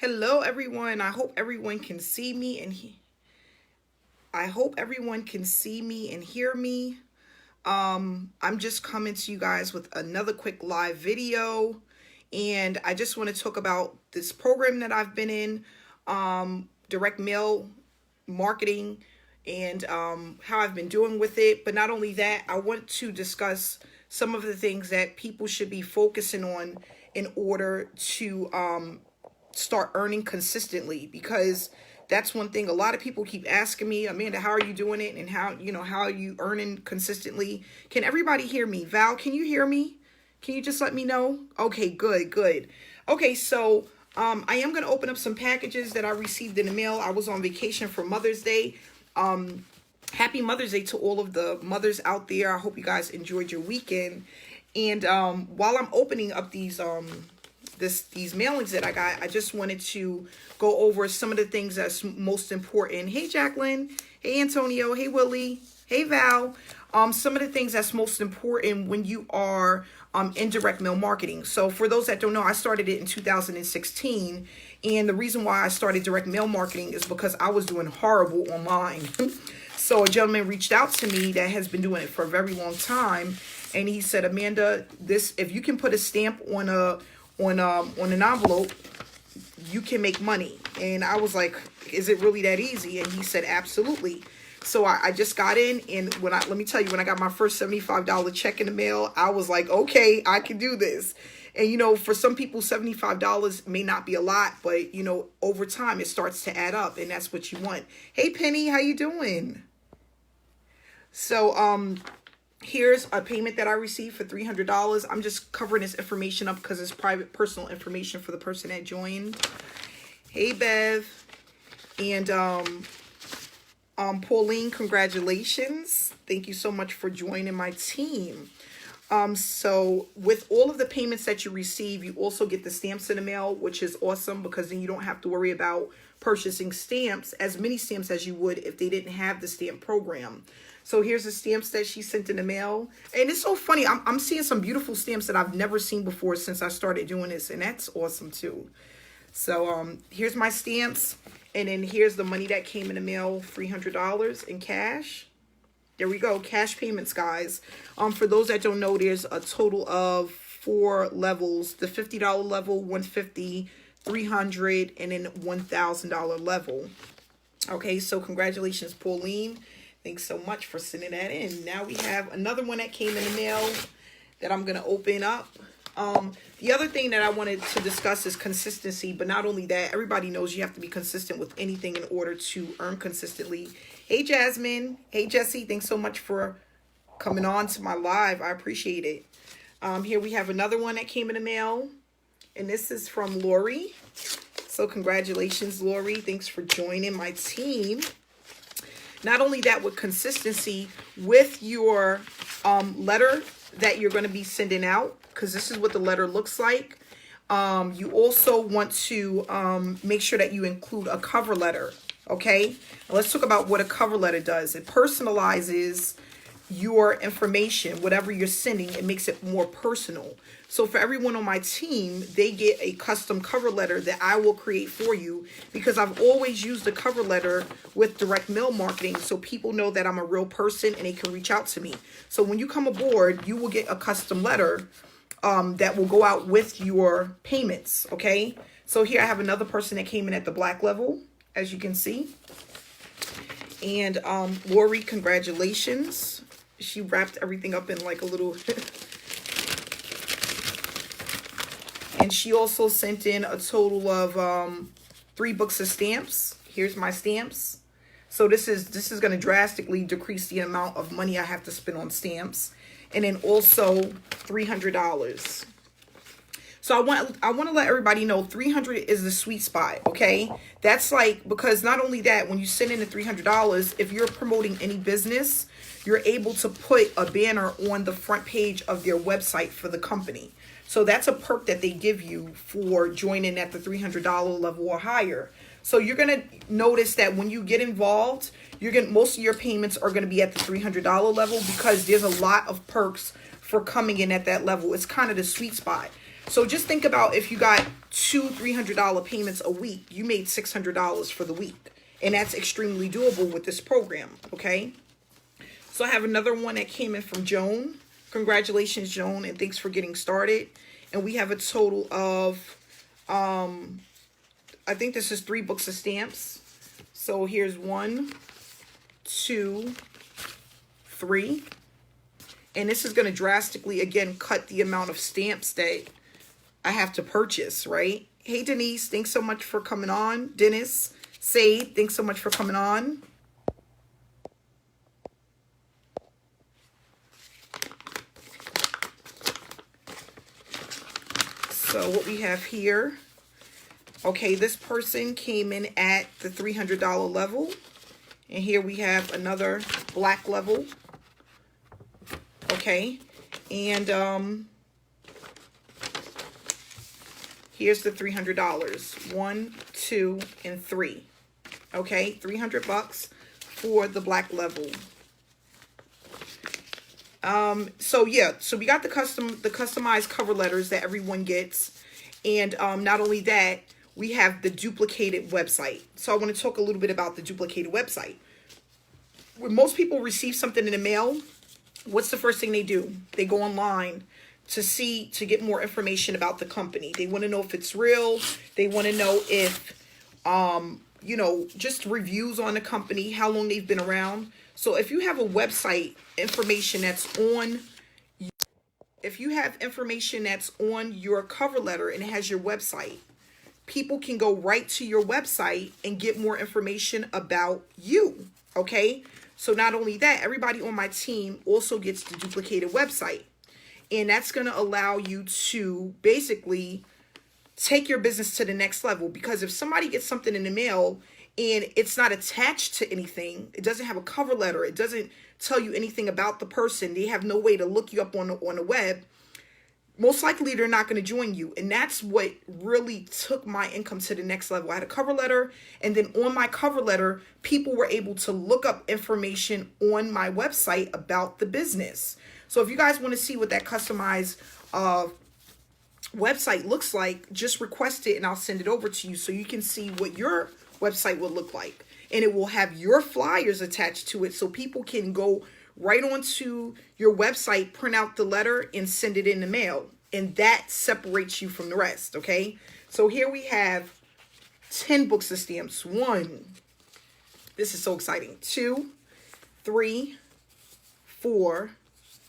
Hello, everyone. I hope everyone can see me and hear me. I'm just coming to you guys with another quick live video, and I just want to talk about this program that I've been in, direct mail marketing, and how I've been doing with it. But not only that, I want to discuss some of the things that people should be focusing on in order to start earning consistently, because that's one thing a lot of people keep asking me, Amanda, how are you doing it, and how are you earning consistently? Can everybody hear me? Val, can you hear me? Can you just let me know? Okay, good. Okay, so I am going to open up some packages that I received in the mail. I was on vacation for Mother's Day. Happy Mother's Day to all of the mothers out there. I hope you guys enjoyed your weekend. And while I'm opening up these mailings that I got, I just wanted to go over some of the things that's most important. Hey, Jacqueline. Hey, Antonio. Hey, Willie. Hey, Val. Some of the things that's most important when you are in direct mail marketing. So for those that don't know, I started it in 2016. And the reason why I started direct mail marketing is because I was doing horrible online. So a gentleman reached out to me that has been doing it for a very long time. And he said, Amanda, if you can put a stamp on an envelope, you can make money. And I was like, is it really that easy? And he said, absolutely. So I just got in, and let me tell you, when I got my first $75 check in the mail, I was like, okay, I can do this. And for some people, $75 may not be a lot, but over time it starts to add up, and that's what you want. Hey, Penny, how you doing? So here's a payment that I received for $300. I'm just covering this information up because it's private, personal information for the person that joined. Hey, Bev. And Pauline, congratulations. Thank you so much for joining my team. So with all of the payments that you receive, you also get the stamps in the mail, which is awesome, because then you don't have to worry about purchasing stamps, as many stamps as you would if they didn't have the stamp program. So here's the stamps that she sent in the mail. And it's so funny. I'm seeing some beautiful stamps that I've never seen before since I started doing this. And that's awesome too. So here's my stamps. And then here's the money that came in the mail, $300 in cash. There we go. Cash payments, guys. For those that don't know, there's a total of 4 levels. The $50 level, $150, $300, and then $1,000 level. Okay, so congratulations, Pauline. Thanks so much for sending that in. Now we have another one that came in the mail that I'm going to open up. The other thing that I wanted to discuss is consistency, but not only that, everybody knows you have to be consistent with anything in order to earn consistently. Hey, Jasmine. Hey, Jesse. Thanks so much for coming on to my live. I appreciate it. Here we have another one that came in the mail, and this is from Lori. So congratulations, Lori. Thanks for joining my team. Not only that, with consistency with your letter that you're going to be sending out, because this is what the letter looks like. You also want to make sure that you include a cover letter. Okay, now let's talk about what a cover letter does. It personalizes your information, whatever you're sending. It makes it more personal. So for everyone on my team, they get a custom cover letter that I will create for you, because I've always used the cover letter with direct mail marketing, so people know that I'm a real person and they can reach out to me. So when you come aboard, you will get a custom letter that will go out with your payments. Okay, so here I have another person that came in at the black level, as you can see. And Lori, congratulations. She wrapped everything up in like a little and she also sent in a total of 3 books of stamps. Here's my stamps. So this is going to drastically decrease the amount of money I have to spend on stamps. And then also $300. So I want to let everybody know $300 is the sweet spot, okay? That's like, because not only that, when you send in the $300, if you're promoting any business, you're able to put a banner on the front page of their website for the company. So that's a perk that they give you for joining at the $300 level or higher. So you're going to notice that when you get involved, most of your payments are going to be at the $300 level, because there's a lot of perks for coming in at that level. It's kind of the sweet spot. So just think about if you got $200-300 payments a week, you made $600 for the week. And that's extremely doable with this program, okay? So I have another one that came in from Joan. Congratulations, Joan, and thanks for getting started. And we have a total of, I think this is 3 books of stamps. So here's 1, 2, 3. And this is going to drastically, again, cut the amount of stamps that I have to purchase, right? Hey, Denise, thanks so much for coming on. Dennis, Sade, thanks so much for coming on. So what we have here, okay, this person came in at the $300 level. And here we have another black level. Okay, and here's the $300. 1, 2, and 3. Okay, 300 bucks for the black level. So yeah, so we got the customized cover letters that everyone gets, and not only that, we have the duplicated website. So I want to talk a little bit about the duplicated website. When most people receive something in the mail, what's the first thing they do? They go online to get more information about the company. They want to know if it's real. They want to know if, you know, just reviews on the company, how long they've been around. So if you have a website information that's on, if you have information that's on your cover letter and it has your website, people can go right to your website and get more information about you, okay? So not only that, everybody on my team also gets the duplicated website. And that's going to allow you to basically take your business to the next level. Because if somebody gets something in the mail and it's not attached to anything, it doesn't have a cover letter, it doesn't tell you anything about the person, they have no way to look you up on the web, most likely they're not going to join you. And that's what really took my income to the next level. I had a cover letter, and then on my cover letter, people were able to look up information on my website about the business. So if you guys want to see what that customized website looks like, just request it and I'll send it over to you so you can see what your website will look like. And it will have your flyers attached to it so people can go right onto your website, print out the letter, and send it in the mail. And that separates you from the rest, okay? So here we have 10 books of stamps. 1, this is so exciting. 2, 3, 4,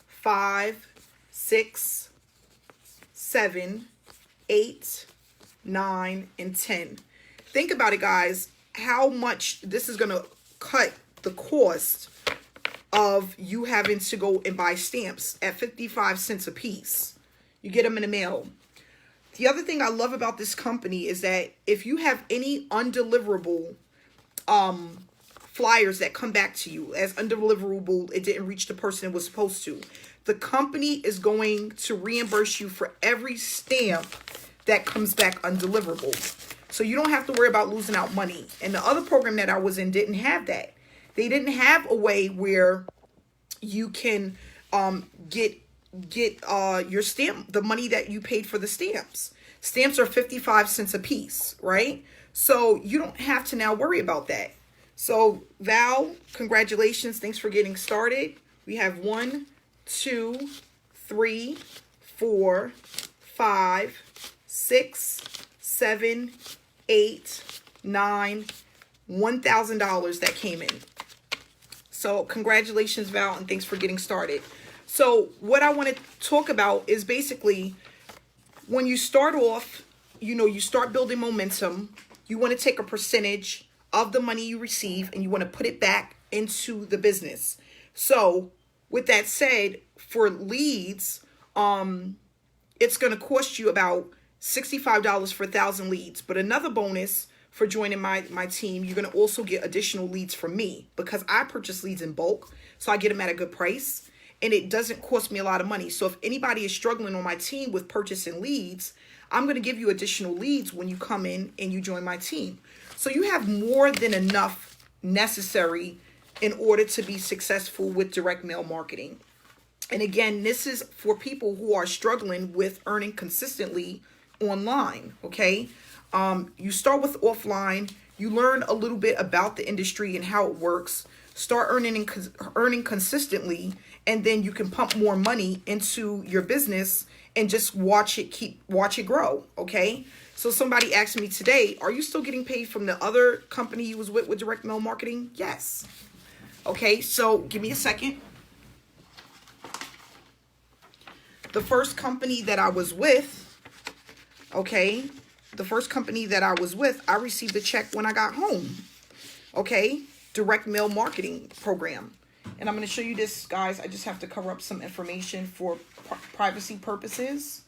5, 6, 7, 8, 9, and 10. Think about it, guys, how much this is going to cut the cost of you having to go and buy stamps at 55 cents a piece. You get them in the mail. The other thing I love about this company is that if you have any undeliverable flyers that come back to you as undeliverable, it didn't reach the person it was supposed to, the company is going to reimburse you for every stamp that comes back undeliverable. So you don't have to worry about losing out money. And the other program that I was in didn't have that. They didn't have a way where you can get your stamp, the money that you paid for the stamps. Stamps are 55 cents a piece, right? So you don't have to now worry about that. So Val, congratulations. Thanks for getting started. We have 1, 2, 3, 4, 5, 6, 7, 8, 9, $1,000 that came in. So congratulations, Val, and thanks for getting started. So what I want to talk about is basically when you start off, you know, you start building momentum, you want to take a percentage of the money you receive and you want to put it back into the business. So with that said, for leads, it's going to cost you about $65 for 1,000 leads. But another bonus for joining my team, you're going to also get additional leads from me because I purchase leads in bulk. So I get them at a good price and it doesn't cost me a lot of money. So if anybody is struggling on my team with purchasing leads, I'm going to give you additional leads when you come in and you join my team. So you have more than enough necessary in order to be successful with direct mail marketing. And again, this is for people who are struggling with earning consistently online, okay? You start with offline, you learn a little bit about the industry and how it works, start earning consistently, and then you can pump more money into your business and just watch it grow, okay? So somebody asked me today, are you still getting paid from the other company you was with direct mail marketing? Yes. Okay, so give me a second. The first company that I was with, okay, I received a check when I got home, okay, direct mail marketing program. And I'm going to show you this, guys. I just have to cover up some information for privacy purposes,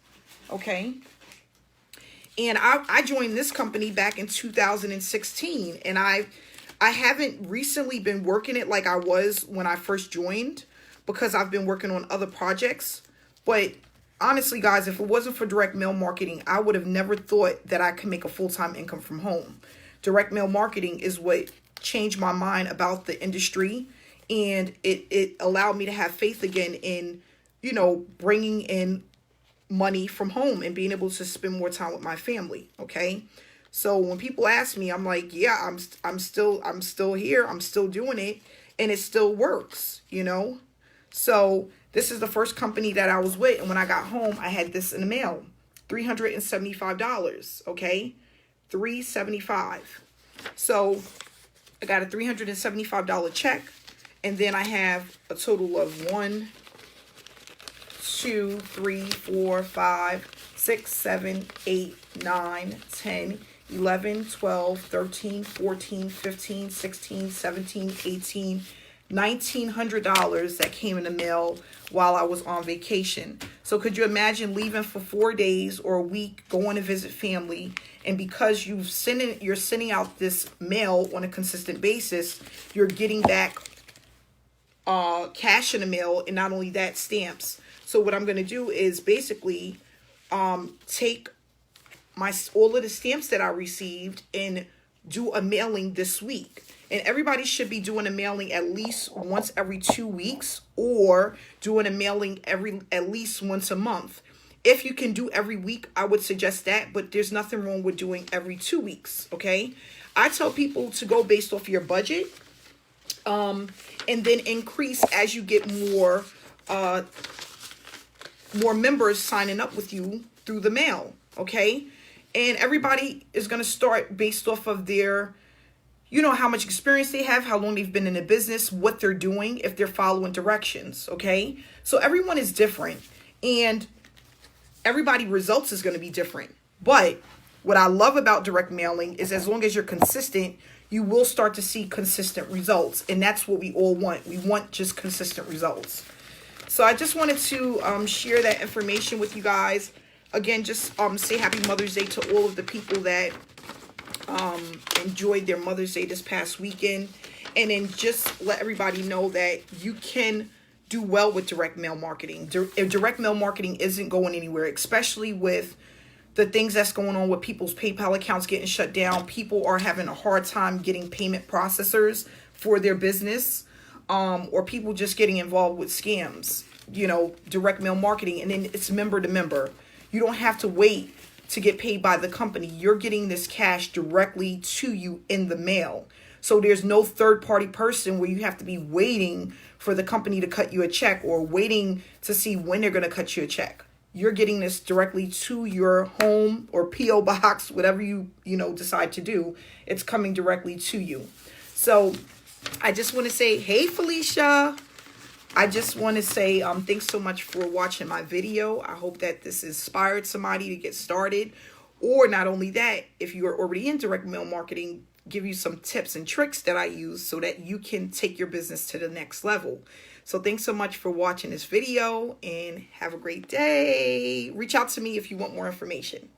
okay. And I joined this company back in 2016, and I haven't recently been working it like I was when I first joined, because I've been working on other projects. But honestly, guys, if it wasn't for direct mail marketing, I would have never thought that I could make a full-time income from home. Direct mail marketing is what changed my mind about the industry, and it allowed me to have faith again in, you know, bringing in money from home and being able to spend more time with my family, okay? So when people ask me, I'm like, yeah, I'm still here, I'm still doing it, and it still works, you know? So this is the first company that I was with, and when I got home, I had this in the mail. $375, okay? $375. So I got a $375 check, and then I have a total of 1, 2, 3, 4, 5, 6, 7, 8, 9, 10, 11, 12, 13, 14, 15, 16, 17, 18, $1,900 that came in the mail while I was on vacation. So could you imagine leaving for 4 days or a week, going to visit family, and because you're sending out this mail on a consistent basis, you're getting back cash in the mail, and not only that, stamps. So what I'm going to do is basically take all of the stamps that I received and do a mailing this week. And everybody should be doing a mailing at least once every 2 weeks, or doing a mailing at least once a month. If you can do every week, I would suggest that, but there's nothing wrong with doing every 2 weeks, okay? I tell people to go based off your budget, and then increase as you get more members signing up with you through the mail, okay? And everybody is going to start based off of their, you know, how much experience they have, how long they've been in the business, what they're doing, if they're following directions, okay? So everyone is different, and everybody's results is going to be different. But what I love about direct mailing is as long as you're consistent, you will start to see consistent results. And that's what we all want. We want just consistent results. So I just wanted to share that information with you guys. Again, just say Happy Mother's Day to all of the people that enjoyed their Mother's Day this past weekend. And then just let everybody know that you can do well with direct mail marketing. Direct mail marketing isn't going anywhere, especially with the things that's going on with people's PayPal accounts getting shut down. People are having a hard time getting payment processors for their business, or people just getting involved with scams, you know, direct mail marketing. And then it's member to member. You don't have to wait to get paid by the company. You're getting this cash directly to you in the mail. So there's no third party person where you have to be waiting for the company to cut you a check, or waiting to see when they're going to cut you a check. You're getting this directly to your home or P.O. box, whatever you decide to do. It's coming directly to you. So I just want to say, hey, Felicia. I just want to say thanks so much for watching my video. I hope that this inspired somebody to get started. Or not only that, if you are already in direct mail marketing, give you some tips and tricks that I use so that you can take your business to the next level. So thanks so much for watching this video, and have a great day. Reach out to me if you want more information.